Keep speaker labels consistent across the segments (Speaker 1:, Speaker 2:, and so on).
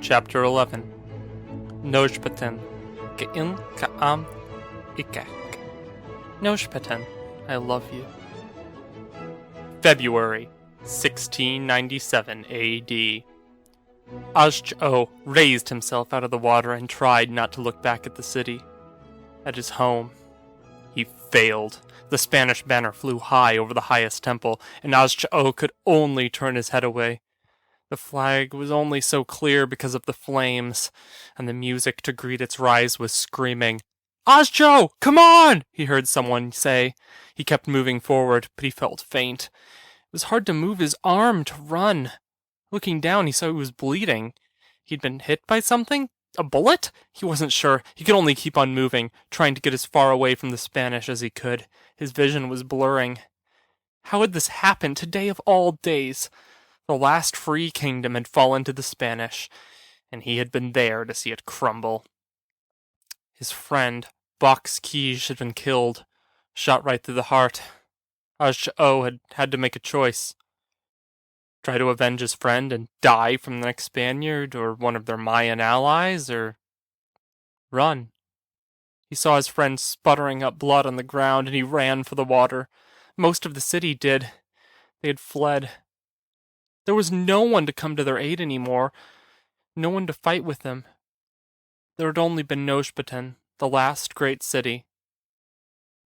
Speaker 1: Chapter 11 NojPeten, k-in-k'äm-ik-ech. NojPeten, I love you. February 1697 AD. K-in-k'äm-ik-ech raised himself out of the water and tried not to look back at the city, at his home. He failed. The Spanish banner flew high over the highest temple, and K-in-k'äm-ik-ech could only turn his head away. The flag was only so clear because of the flames, and the music to greet its rise was screaming. "K-in-k'äm-ik-ech, come on!" he heard someone say. He kept moving forward, but he felt faint. It was hard to move his arm to run. Looking down, he saw he was bleeding. He'd been hit by something? A bullet? He wasn't sure. He could only keep on moving, trying to get as far away from the Spanish as he could. His vision was blurring. How had this happened today of all days? The last free kingdom had fallen to the Spanish, and he had been there to see it crumble. His friend, Kij, had been killed, shot right through the heart. K-in-k'äm-ik-ech had had to make a choice. Try to avenge his friend and die from the next Spaniard or one of their Mayan allies, or run. He saw his friend sputtering up blood on the ground, and he ran for the water. Most of the city did. They had fled. There was no one to come to their aid anymore, no one to fight with them. There had only been NojPeten, the last great city.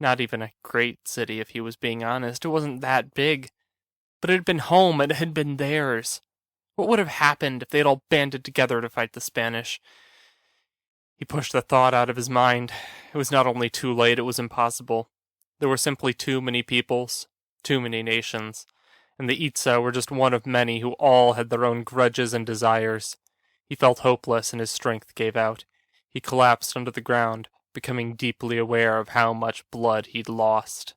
Speaker 1: Not even a great city, if he was being honest. It wasn't that big. But it had been home, it had been theirs. What would have happened if they had all banded together to fight the Spanish? He pushed the thought out of his mind. It was not only too late, it was impossible. There were simply too many peoples, too many nations. And the Itza were just one of many who all had their own grudges and desires. He felt hopeless and his strength gave out. He collapsed under the ground, becoming deeply aware of how much blood he'd lost.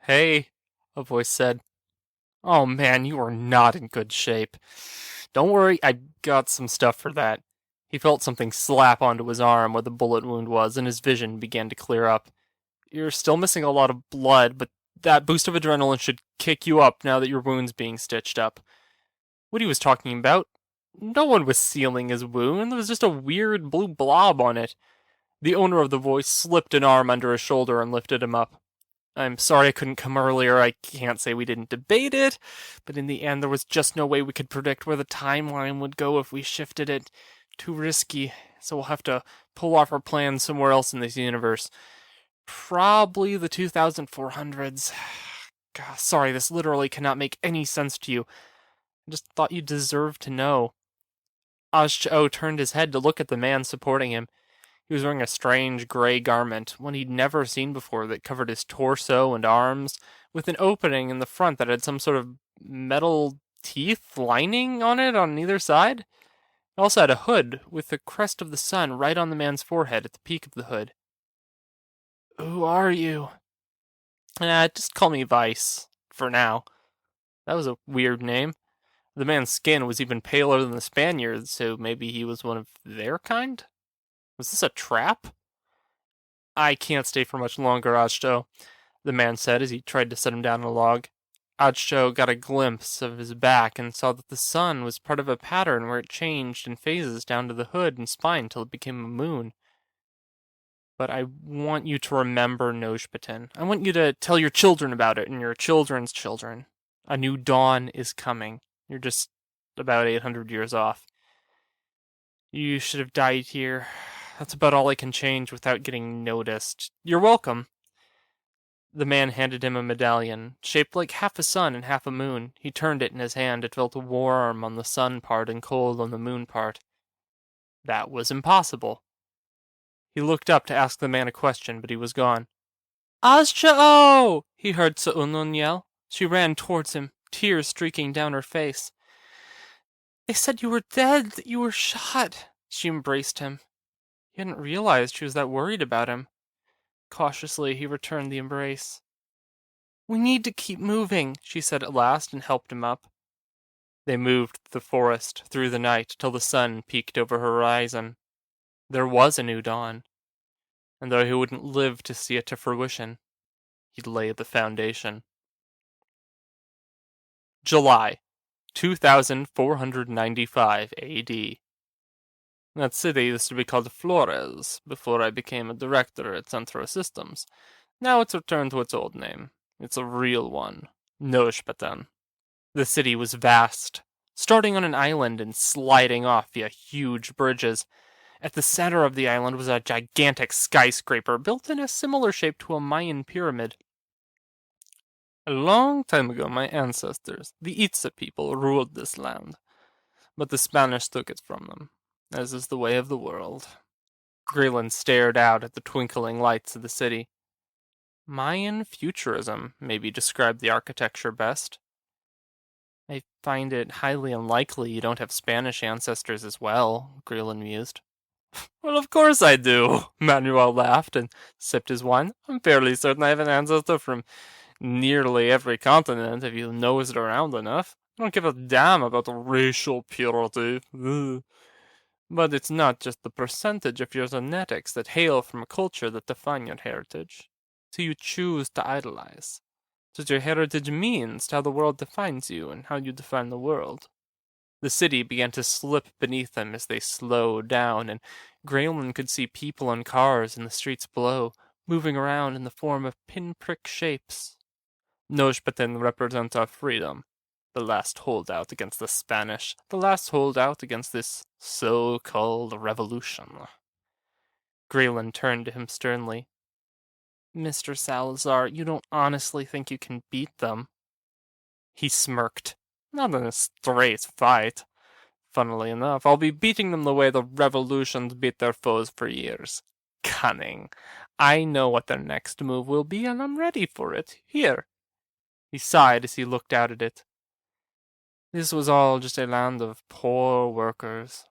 Speaker 1: "Hey," a voice said. "Oh man, you are not in good shape. Don't worry, I got some stuff for that." He felt something slap onto his arm where the bullet wound was, and his vision began to clear up. "You're still missing a lot of blood, but that boost of adrenaline should kick you up now that your wound's being stitched up." What he was talking about? No one was sealing his wound. There was just a weird blue blob on it. The owner of the voice slipped an arm under his shoulder and lifted him up. "I'm sorry I couldn't come earlier. I can't say we didn't debate it, but in the end there was just no way we could predict where the timeline would go if we shifted it. Too risky, so we'll have to pull off our plans somewhere else in this universe. Probably the 2400s. God, sorry, this literally cannot make any sense to you. I just thought you deserved to know." K-in-k'äm-ik-ech turned his head to look at the man supporting him. He was wearing a strange gray garment, one he'd never seen before, that covered his torso and arms, with an opening in the front that had some sort of metal teeth lining on it on either side. It also had a hood with the crest of the sun right on the man's forehead at the peak of the hood. "Who are you?" Just call me Vice, for now." That was a weird name. The man's skin was even paler than the Spaniard's, so maybe he was one of their kind? Was this a trap? "I can't stay for much longer, K-in-k'äm-ik-ech," the man said as he tried to set him down on a log. K-in-k'äm-ik got a glimpse of his back and saw that the sun was part of a pattern where it changed in phases down to the hood and spine till it became a moon. "But I want you to remember NojPeten. I want you to tell your children about it and your children's children. A new dawn is coming. You're just about 800 years off. You should have died here. That's about all I can change without getting noticed. You're welcome." The man handed him a medallion, shaped like half a sun and half a moon. He turned it in his hand. It felt warm on the sun part and cold on the moon part. That was impossible. He looked up to ask the man a question, but he was gone. "K-in-k'äm-ik-ech!" he heard Songbird yell. She ran towards him, tears streaking down her face. "They said you were dead, that you were shot." She embraced him. He hadn't realized she was that worried about him. Cautiously, he returned the embrace. "We need to keep moving," she said at last, and helped him up. They moved through the forest, through the night, till the sun peeked over her horizon. There was a new dawn, and though he wouldn't live to see it to fruition, he'd lay the foundation. July 2495 AD. That city used to be called Flores before I became a director at Centro Systems. Now it's returned to its old name. It's a real one. NojPeten. The city was vast, starting on an island and sliding off via huge bridges. At the center of the island was a gigantic skyscraper built in a similar shape to a Mayan pyramid. A long time ago, my ancestors, the Itza people, ruled this land, but the Spanish took it from them, as is the way of the world. Graelyn stared out at the twinkling lights of the city. Mayan futurism maybe described the architecture best. I find it highly unlikely you don't have Spanish ancestors as well, Graelyn mused. Well, of course I do, Manuel laughed and sipped his wine. I'm fairly certain I have an ancestor from nearly every continent if you nosed around enough. I don't give a damn about racial purity. Ugh. But it's not just the percentage of your genetics that hail from a culture that define your heritage. So you choose to idolize. It's what your heritage means, to how the world defines you, and how you define the world. The city began to slip beneath them as they slowed down, and Graelyn could see people and cars in the streets below, moving around in the form of pinprick shapes. NojPeten represent our freedom, the last holdout against the Spanish, the last holdout against this so-called revolution. Graelyn turned to him sternly. Mr. Salazar, you don't honestly think you can beat them? He smirked. Not in a straight fight. Funnily enough, I'll be beating them the way the revolutions beat their foes for years. Cunning. I know what their next move will be, and I'm ready for it. Here. He sighed as he looked out at it. This was all just a land of poor workers.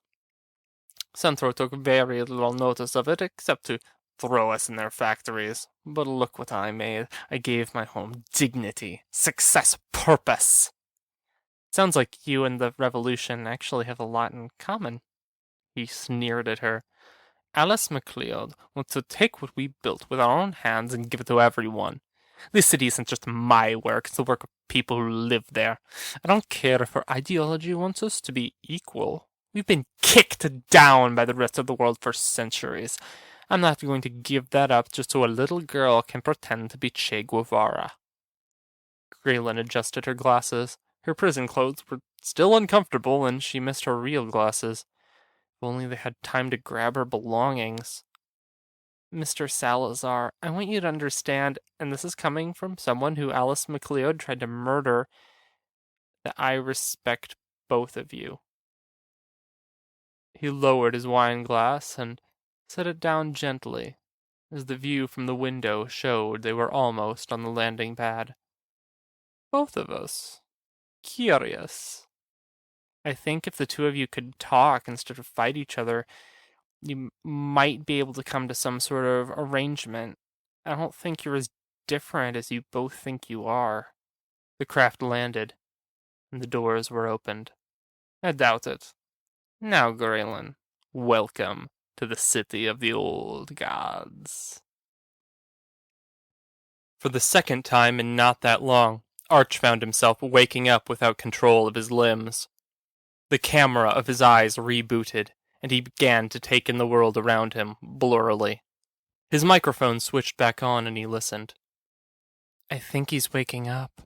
Speaker 1: Centro took very little notice of it, except to throw us in their factories. But look what I made. I gave my home dignity, success, purpose. Sounds like you and the revolution actually have a lot in common. He sneered at her. Alice MacLeod wants to take what we built with our own hands and give it to everyone. This city isn't just my work, it's the work of people who live there. I don't care if her ideology wants us to be equal. We've been kicked down by the rest of the world for centuries. I'm not going to give that up just so a little girl can pretend to be Che Guevara. Graelyn adjusted her glasses. Her prison clothes were still uncomfortable, and she missed her real glasses. If only they had time to grab her belongings. Mr. Salazar, I want you to understand, and this is coming from someone who Alice MacLeod tried to murder, that I respect both of you. He lowered his wine glass and set it down gently, as the view from the window showed they were almost on the landing pad. Both of us. Curious. I think if the two of you could talk instead of fight each other, you might be able to come to some sort of arrangement. I don't think you're as different as you both think you are. The craft landed, and the doors were opened. I doubt it. Now, Graelyn, welcome to the city of the old gods. For the second time in not that long, Arch found himself waking up without control of his limbs. The camera of his eyes rebooted, and he began to take in the world around him, blurrily. His microphone switched back on and he listened. I think he's waking up.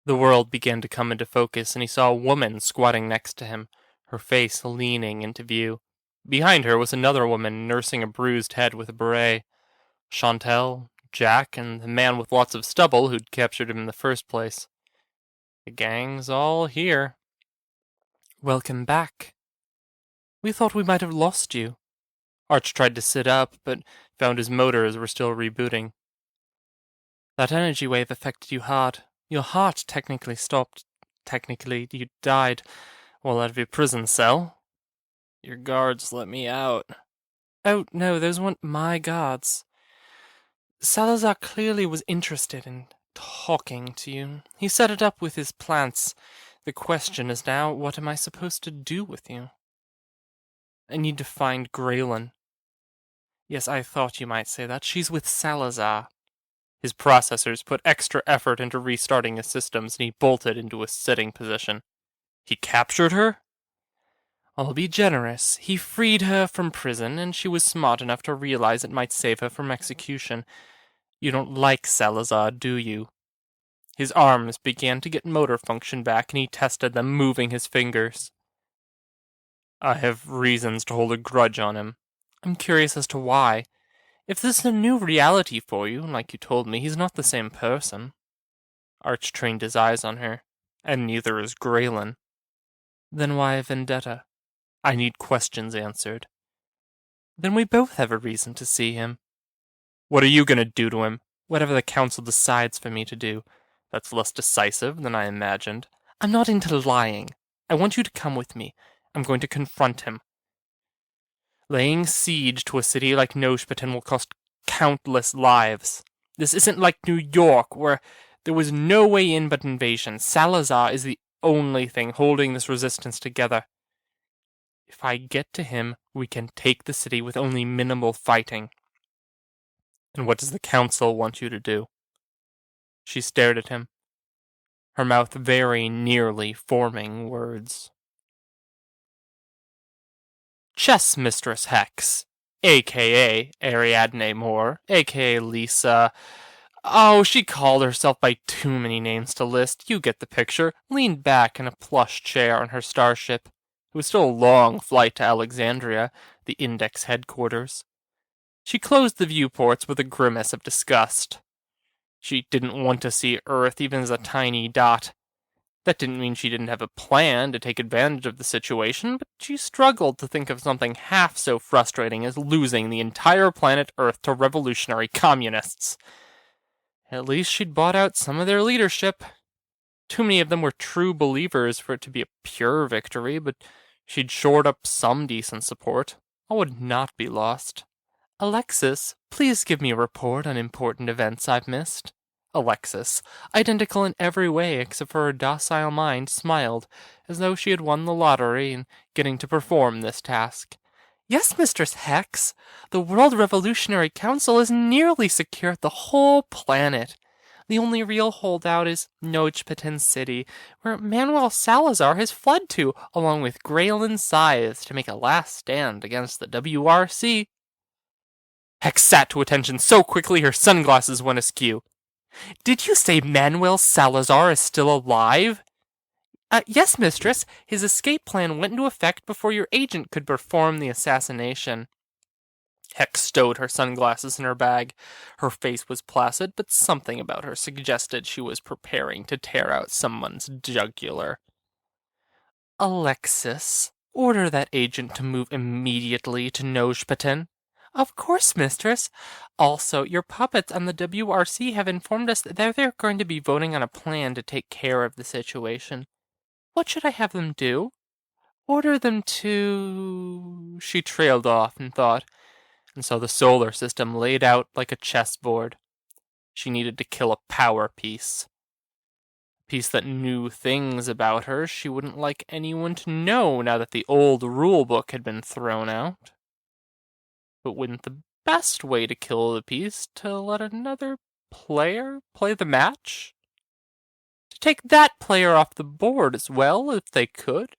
Speaker 1: The world began to come into focus, and he saw a woman squatting next to him, her face leaning into view. Behind her was another woman nursing a bruised head with a beret. Chantel, Jack, and the man with lots of stubble who'd captured him in the first place. The gang's all here. Welcome back. We thought we might have lost you. Arch tried to sit up, but found his motors were still rebooting. That energy wave affected you hard. Your heart technically stopped. Technically, you died while out of your prison cell. Your guards let me out. Oh, no, those weren't my guards. Salazar clearly was interested in talking to you. He set it up with his plants. The question is now, what am I supposed to do with you? I need to find Graelyn. Yes, I thought you might say that. She's with Salazar. His processors put extra effort into restarting his systems, and he bolted into a sitting position. He captured her? I'll be generous. He freed her from prison, and she was smart enough to realize it might save her from execution. You don't like Salazar, do you? His arms began to get motor function back, and he tested them, moving his fingers. I have reasons to hold a grudge on him. I'm curious as to why. If this is a new reality for you, like you told me, he's not the same person. Arch trained his eyes on her, and neither is Graelyn. Then why a vendetta? I need questions answered. Then we both have a reason to see him. What are you going to do to him? Whatever the council decides for me to do. That's less decisive than I imagined. I'm not into lying. I want you to come with me. I'm going to confront him. Laying siege to a city like NojPeten will cost countless lives. This isn't like New York, where there was no way in but invasion. Salazar is the only thing holding this resistance together. If I get to him, we can take the city with only minimal fighting. And what does the council want you to do? She stared at him, her mouth very nearly forming words. Chess Mistress Hex, a.k.a. Ariadne Moore, a.k.a. Lisa. Oh, she called herself by too many names to list. You get the picture. Leaned back in a plush chair on her starship. It was still a long flight to Alexandria, the Index headquarters. She closed the viewports with a grimace of disgust. She didn't want to see Earth even as a tiny dot. That didn't mean she didn't have a plan to take advantage of the situation, but she struggled to think of something half so frustrating as losing the entire planet Earth to revolutionary communists. At least she'd bought out some of their leadership. Too many of them were true believers for it to be a pure victory, but she'd shored up some decent support. All would not be lost. Alexis, please give me a report on important events I've missed. Alexis, identical in every way except for her docile mind, smiled, as though she had won the lottery and getting to perform this task. Yes, Mistress Hex, the World Revolutionary Council has nearly secured the whole planet. The only real holdout is NojPeten City, where Manuel Salazar has fled to, along with Graelyn Scythes, to make a last stand against the WRC. Hex sat to attention so quickly her sunglasses went askew. Did you say Manuel Salazar is still alive? Yes, mistress. His escape plan went into effect before your agent could perform the assassination. Hex stowed her sunglasses in her bag. Her face was placid, but something about her suggested she was preparing to tear out someone's jugular. Alexis, order that agent to move immediately to NojPeten. Of course, mistress. Also, your puppets on the WRC have informed us that they're going to be voting on a plan to take care of the situation. What should I have them do? Order them to... She trailed off in thought, and saw the solar system laid out like a chessboard. She needed to kill a power piece. A piece that knew things about her she wouldn't like anyone to know now that the old rulebook had been thrown out. But wouldn't the best way to kill the piece to let another player play the match? To take that player off the board as well, if they could?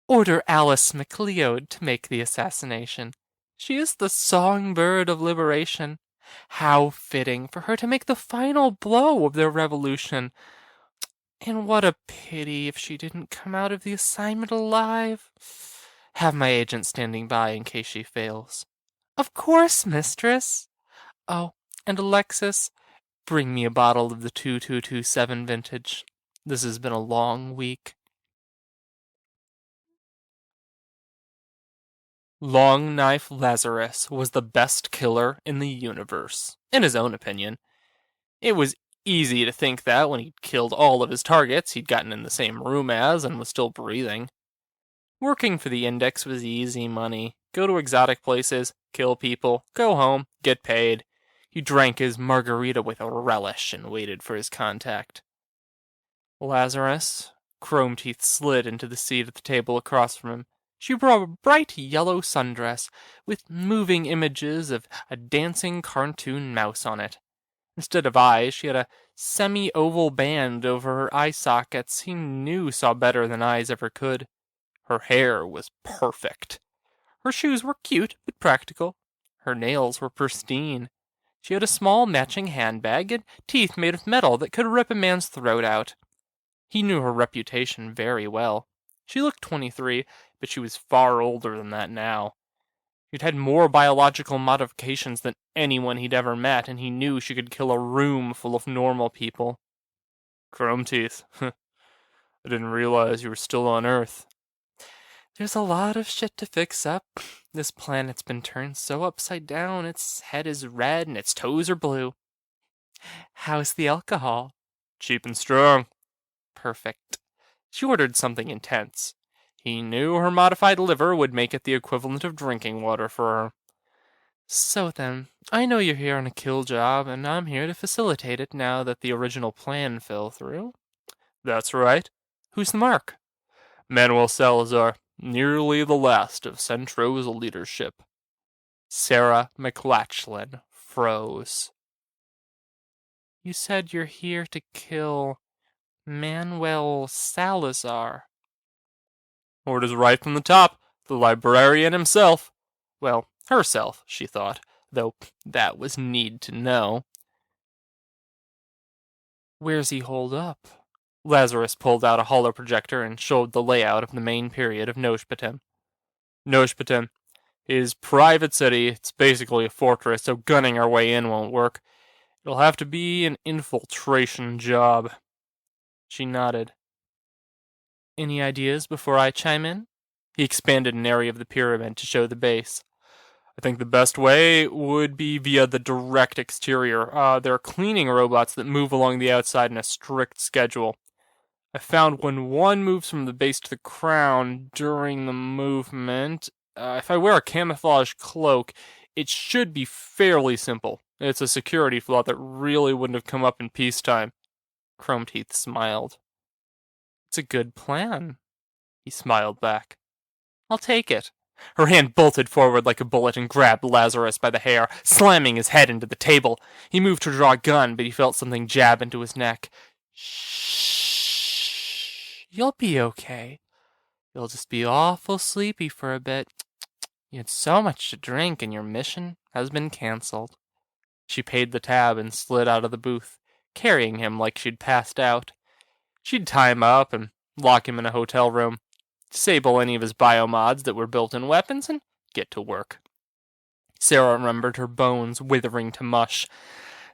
Speaker 1: Order Alice MacLeod to make the assassination. She is the Songbird of liberation. How fitting for her to make the final blow of their revolution. And what a pity if she didn't come out of the assignment alive. Have my agent standing by in case she fails. Of course, mistress. Oh, and Alexis, bring me a bottle of the 2227 vintage. This has been a long week. Long Knife Lazarus was the best killer in the universe, in his own opinion. It was easy to think that when he'd killed all of his targets he'd gotten in the same room as and was still breathing. Working for the Index was easy money. Go to exotic places, kill people, go home, get paid. He drank his margarita with a relish and waited for his contact. Lazarus, chrome teeth slid into the seat at the table across from him. She wore a bright yellow sundress with moving images of a dancing cartoon mouse on it. Instead of eyes, she had a semi-oval band over her eye sockets he knew saw better than eyes ever could. Her hair was perfect. Her shoes were cute but practical. Her nails were pristine. She had a small matching handbag and teeth made of metal that could rip a man's throat out. He knew her reputation very well. She looked 23, but she was far older than that now. She'd had more biological modifications than anyone he'd ever met, and he knew she could kill a room full of normal people. Chrome teeth. I didn't realize you were still on Earth. There's a lot of shit to fix up. This planet's been turned so upside down, its head is red and its toes are blue. How's the alcohol? Cheap and strong. Perfect. She ordered something intense. He knew her modified liver would make it the equivalent of drinking water for her. So then, I know you're here on a kill job, and I'm here to facilitate it now that the original plan fell through. That's right. Who's the mark? Manuel Salazar, nearly the last of Centro's leadership. Sarah McLachlan froze. You said you're here to kill Manuel Salazar. Orders right from the top, the librarian himself. Well, herself, she thought, though that was need to know. Where's he holed up? Lazarus pulled out a holo projector and showed the layout of the main period of NojPeten. NojPeten, his private city. It's basically a fortress, so gunning our way in won't work. It'll have to be an infiltration job. She nodded. Any ideas before I chime in? He expanded an area of the pyramid to show the base. I think the best way would be via the direct exterior. There are cleaning robots that move along the outside in a strict schedule. I found when one moves from the base to the crown during the movement, if I wear a camouflage cloak, it should be fairly simple. It's a security flaw that really wouldn't have come up in peacetime. Chrome Teeth smiled. It's a good plan. He smiled back. I'll take it. Her hand bolted forward like a bullet and grabbed Lazarus by the hair, slamming his head into the table. He moved to draw a gun, but he felt something jab into his neck. Shh. You'll be okay. You'll just be awful sleepy for a bit. You had so much to drink and your mission has been cancelled. She paid the tab and slid out of the booth, carrying him like she'd passed out. She'd tie him up and lock him in a hotel room, disable any of his biomods that were built-in weapons, and get to work. Sarah remembered her bones withering to mush,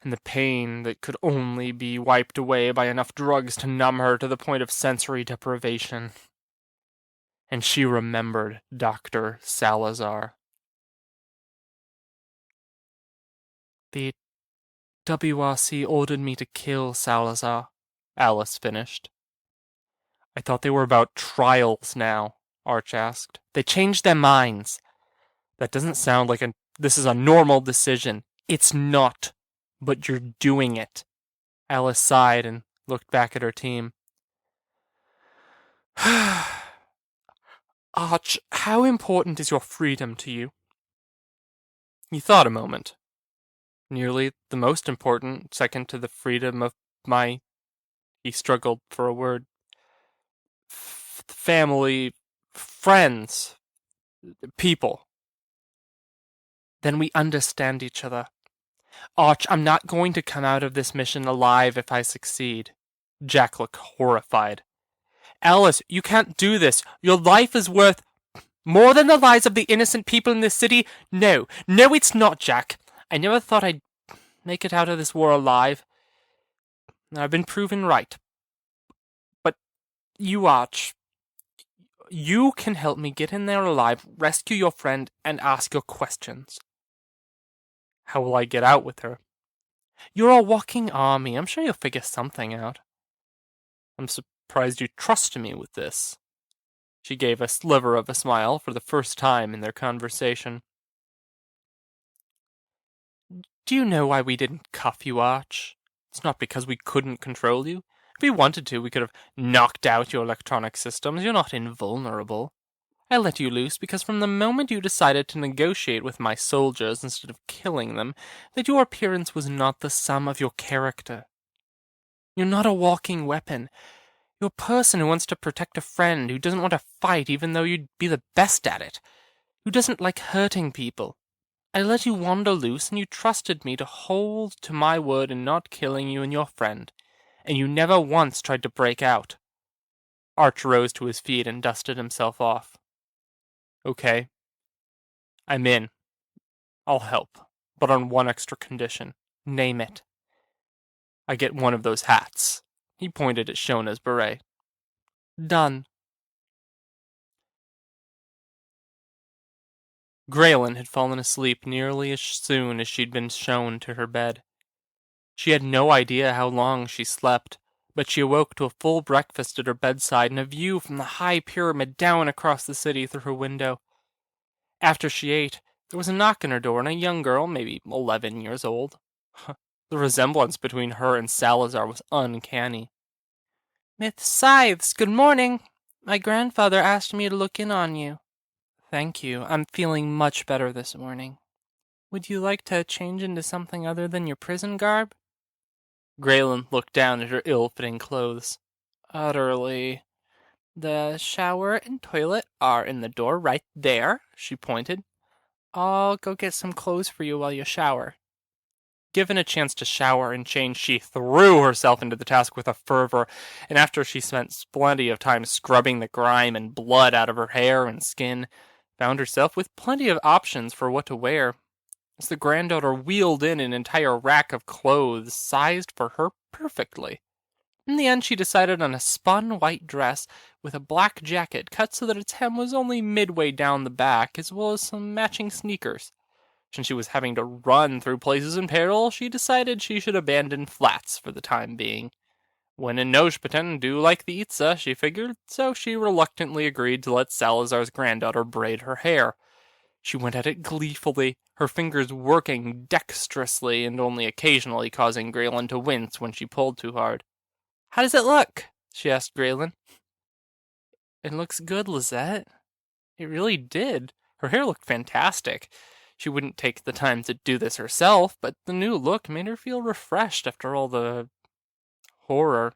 Speaker 1: and the pain that could only be wiped away by enough drugs to numb her to the point of sensory deprivation. And she remembered Dr. Salazar. The WRC ordered me to kill Salazar, Alice finished. I thought they were about trials now, Arch asked. They changed their minds. That doesn't sound like this is a normal decision. It's not, but you're doing it. Alice sighed and looked back at her team. Arch, how important is your freedom to you? He thought a moment. Nearly the most important, second to the freedom of my... He struggled for a word. Family, friends, people. Then we understand each other. Arch, I'm not going to come out of this mission alive if I succeed. Jack looked horrified. Alice, you can't do this. Your life is worth more than the lives of the innocent people in this city. No, it's not, Jack. I never thought I'd make it out of this war alive. I've been proven right. But you, Arch, you can help me get in there alive, rescue your friend, and ask your questions. How will I get out with her? You're a walking army. I'm sure you'll figure something out. I'm surprised you trust me with this. She gave a sliver of a smile for the first time in their conversation. Do you know why we didn't cuff you, Arch? It's not because we couldn't control you. If we wanted to, we could have knocked out your electronic systems. You're not invulnerable. I let you loose because from the moment you decided to negotiate with my soldiers instead of killing them, that your appearance was not the sum of your character. You're not a walking weapon. You're a person who wants to protect a friend, who doesn't want to fight even though you'd be the best at it, who doesn't like hurting people. I let you wander loose, and you trusted me to hold to my word in not killing you and your friend, and you never once tried to break out. Arch rose to his feet and dusted himself off. Okay, I'm in. I'll help, but on one extra condition. Name it. I get one of those hats. He pointed at Shona's beret. Done. Graelyn had fallen asleep nearly as soon as she'd been shown to her bed. She had no idea how long she slept, but she awoke to a full breakfast at her bedside and a view from the high pyramid down across the city through her window. After she ate, there was a knock on her door, and a young girl, maybe 11 years old. The resemblance between her and Salazar was uncanny. Miss Scythes, good morning. My grandfather asked me to look in on you. Thank you. I'm feeling much better this morning. Would you like to change into something other than your prison garb? Graelyn looked down at her ill-fitting clothes. Utterly. The shower and toilet are in the door right there, she pointed. I'll go get some clothes for you while you shower. Given a chance to shower and change, she threw herself into the task with a fervor, and after she spent plenty of time scrubbing the grime and blood out of her hair and skin, found herself with plenty of options for what to wear, as the granddaughter wheeled in an entire rack of clothes sized for her perfectly. In the end, she decided on a spun white dress with a black jacket cut so that its hem was only midway down the back, as well as some matching sneakers. Since she was having to run through places in peril, she decided she should abandon flats for the time being. When in NojPeten do like the Itza, she figured, so she reluctantly agreed to let Salazar's granddaughter braid her hair. She went at it gleefully, her fingers working dexterously and only occasionally causing Graelyn to wince when she pulled too hard. How does it look? She asked Graelyn. It looks good, Lizette. It really did. Her hair looked fantastic. She wouldn't take the time to do this herself, but the new look made her feel refreshed after all the horror.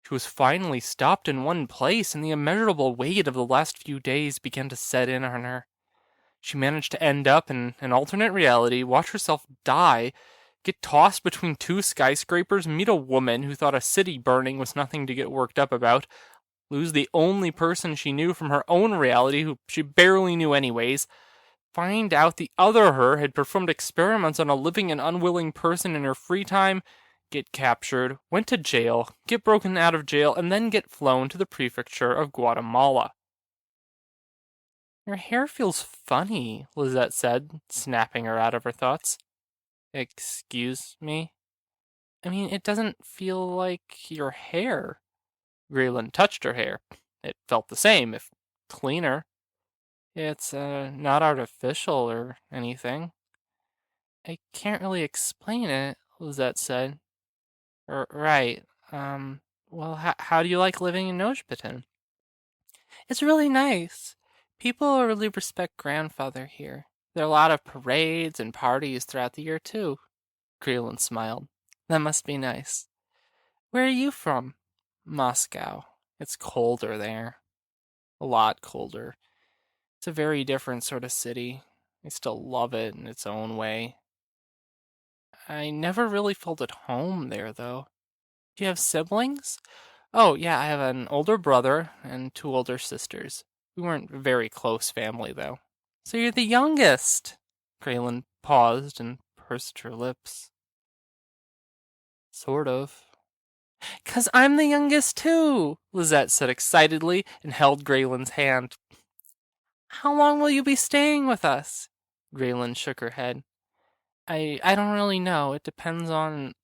Speaker 1: She was finally stopped in one place, and the immeasurable weight of the last few days began to set in on her. She managed to end up in an alternate reality, watch herself die, get tossed between two skyscrapers, meet a woman who thought a city burning was nothing to get worked up about, lose the only person she knew from her own reality, who she barely knew anyways, find out the other her had performed experiments on a living and unwilling person in her free time, get captured, went to jail, get broken out of jail, and then get flown to the prefecture of Guatemala. Your hair feels funny, Lizette said, snapping her out of her thoughts. Excuse me? I mean, it doesn't feel like your hair. Graelyn touched her hair. It felt the same, if cleaner. It's not artificial or anything. I can't really explain it, Lizette said. Right. Well, how do you like living in NojPeten? It's really nice. People really respect grandfather here. There are a lot of parades and parties throughout the year, too. Graelyn smiled. That must be nice. Where are you from? Moscow. It's colder there. A lot colder. It's a very different sort of city. I still love it in its own way. I never really felt at home there, though. Do you have siblings? Oh, yeah, I have an older brother and two older sisters. We weren't a very close family, though. So you're the youngest. Graelyn paused and pursed her lips. Sort of. 'Cause I'm the youngest, too, Lizette said excitedly and held Graelyn's hand. How long will you be staying with us? Graelyn shook her head. I don't really know. It depends on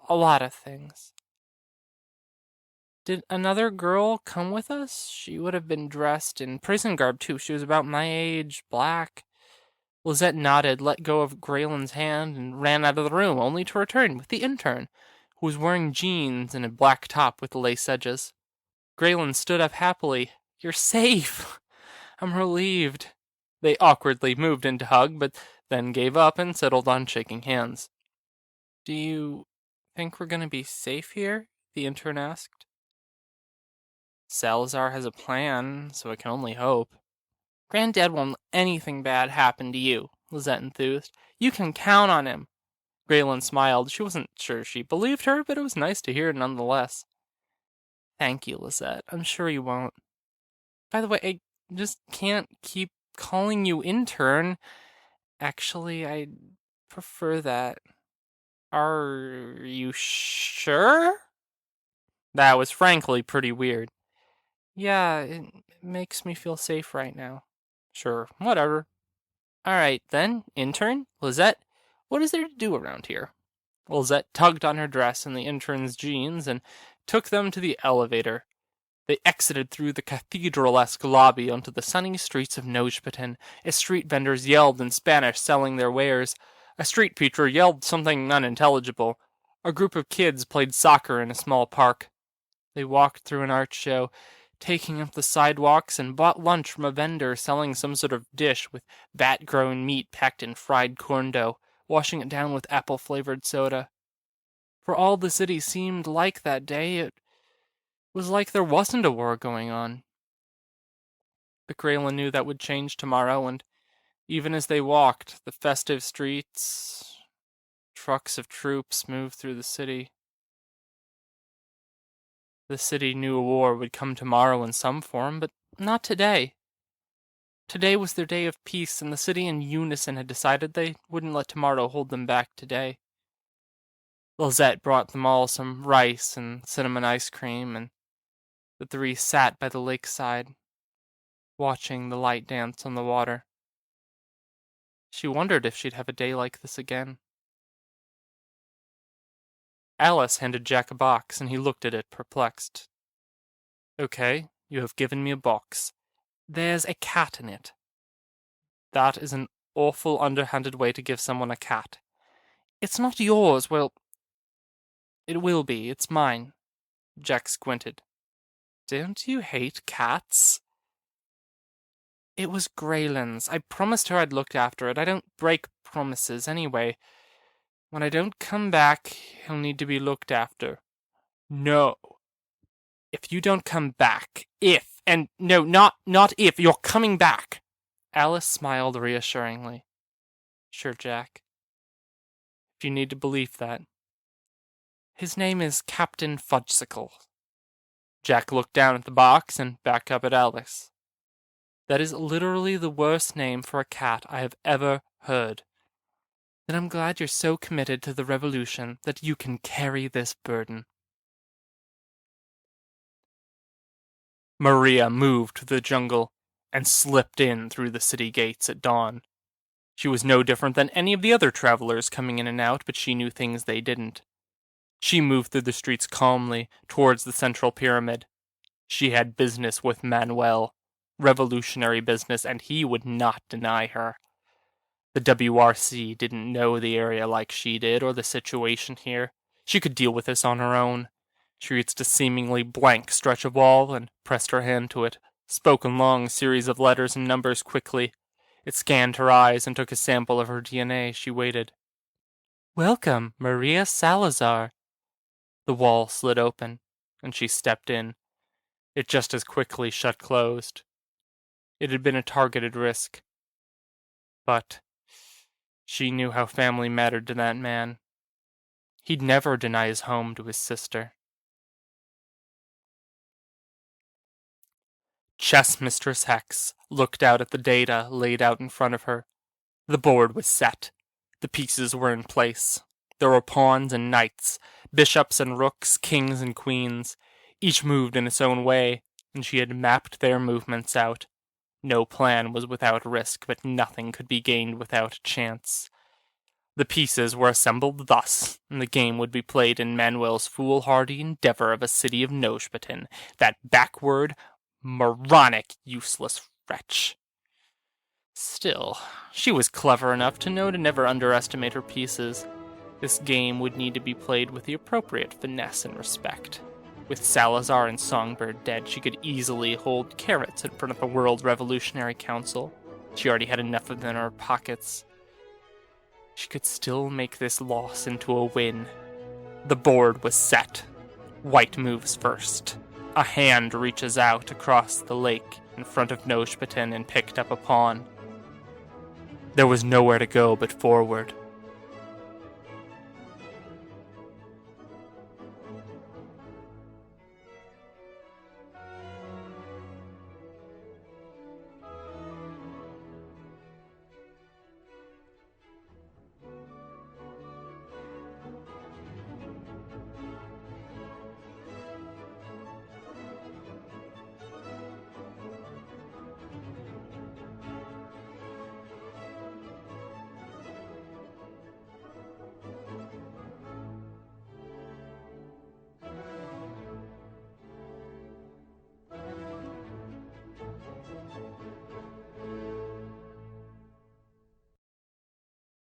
Speaker 1: a lot of things. Did another girl come with us? She would have been dressed in prison garb, too. She was about my age, black. Lizette nodded, let go of Graelyn's hand, and ran out of the room, only to return with the intern, who was wearing jeans and a black top with lace edges. Graelyn stood up happily. You're safe. I'm relieved. They awkwardly moved in to hug, but then gave up and settled on shaking hands. Do you think we're going to be safe here? The intern asked. Salazar has a plan, so I can only hope. Granddad won't let anything bad happen to you, Lizette enthused. You can count on him. Graelyn smiled. She wasn't sure she believed her, but it was nice to hear nonetheless. Thank you, Lizette. I'm sure you won't. By the way, I just can't keep calling you intern. Actually, I prefer that. Are you sure? That was frankly pretty weird. Yeah, it makes me feel safe right now. Sure, whatever. Alright then, intern, Lizette, what is there to do around here? Lizette tugged on her dress and the intern's jeans and took them to the elevator. They exited through the cathedral-esque lobby onto the sunny streets of NojPeten, as street vendors yelled in Spanish selling their wares. A street preacher yelled something unintelligible. A group of kids played soccer in a small park. They walked through an art show, taking up the sidewalks, and bought lunch from a vendor selling some sort of dish with bat-grown meat packed in fried corn dough, washing it down with apple-flavored soda. For all the city seemed like that day, it was like there wasn't a war going on. But Graelyn knew that would change tomorrow, and even as they walked, the festive streets, trucks of troops moved through the city. The city knew a war would come tomorrow in some form, but not today. Today was their day of peace, and the city in unison had decided they wouldn't let tomorrow hold them back today. Lizette brought them all some rice and cinnamon ice cream, and the three sat by the lakeside, watching the light dance on the water. She wondered if she'd have a day like this again. Alice handed Jack a box, and he looked at it, perplexed. Okay, you have given me a box. There's a cat in it. That is an awful underhanded way to give someone a cat. It's not yours, well, it will be, it's mine. Jack squinted. Don't you hate cats? It was Graelyn's. I promised her I'd look after it. I don't break promises anyway. When I don't come back, he'll need to be looked after. No. If you don't come back, not if, you're coming back. Alice smiled reassuringly. Sure, Jack. If you need to believe that. His name is Captain Fudgesicle. Jack looked down at the box and back up at Alice. That is literally the worst name for a cat I have ever heard. Then I'm glad you're so committed to the revolution that you can carry this burden. Maria moved to the jungle and slipped in through the city gates at dawn. She was no different than any of the other travelers coming in and out, but she knew things they didn't. She moved through the streets calmly towards the central pyramid. She had business with Manuel, revolutionary business, and he would not deny her. The WRC didn't know the area like she did, or the situation here. She could deal with this on her own. She reached a seemingly blank stretch of wall and pressed her hand to it, spoke a long series of letters and numbers quickly. It scanned her eyes and took a sample of her DNA. She waited. Welcome, Maria Salazar. The wall slid open, and she stepped in. It just as quickly shut closed. It had been a targeted risk. But she knew how family mattered to that man. He'd never deny his home to his sister. Chess Mistress Hex looked out at the data laid out in front of her. The board was set. The pieces were in place. There were pawns and knights, bishops and rooks, kings and queens. Each moved in its own way, and she had mapped their movements out. No plan was without risk, but nothing could be gained without chance. The pieces were assembled thus, and the game would be played in Manuel's foolhardy endeavor of a city of NojPeten, that backward, moronic, useless wretch. Still, she was clever enough to know to never underestimate her pieces. This game would need to be played with the appropriate finesse and respect. With Salazar and Songbird dead, she could easily hold carrots in front of the World Revolutionary Council. She already had enough of them in her pockets. She could still make this loss into a win. The board was set. White moves first. a hand reaches out across the lake in front of NojPeten and picked up a pawn. There was nowhere to go but forward.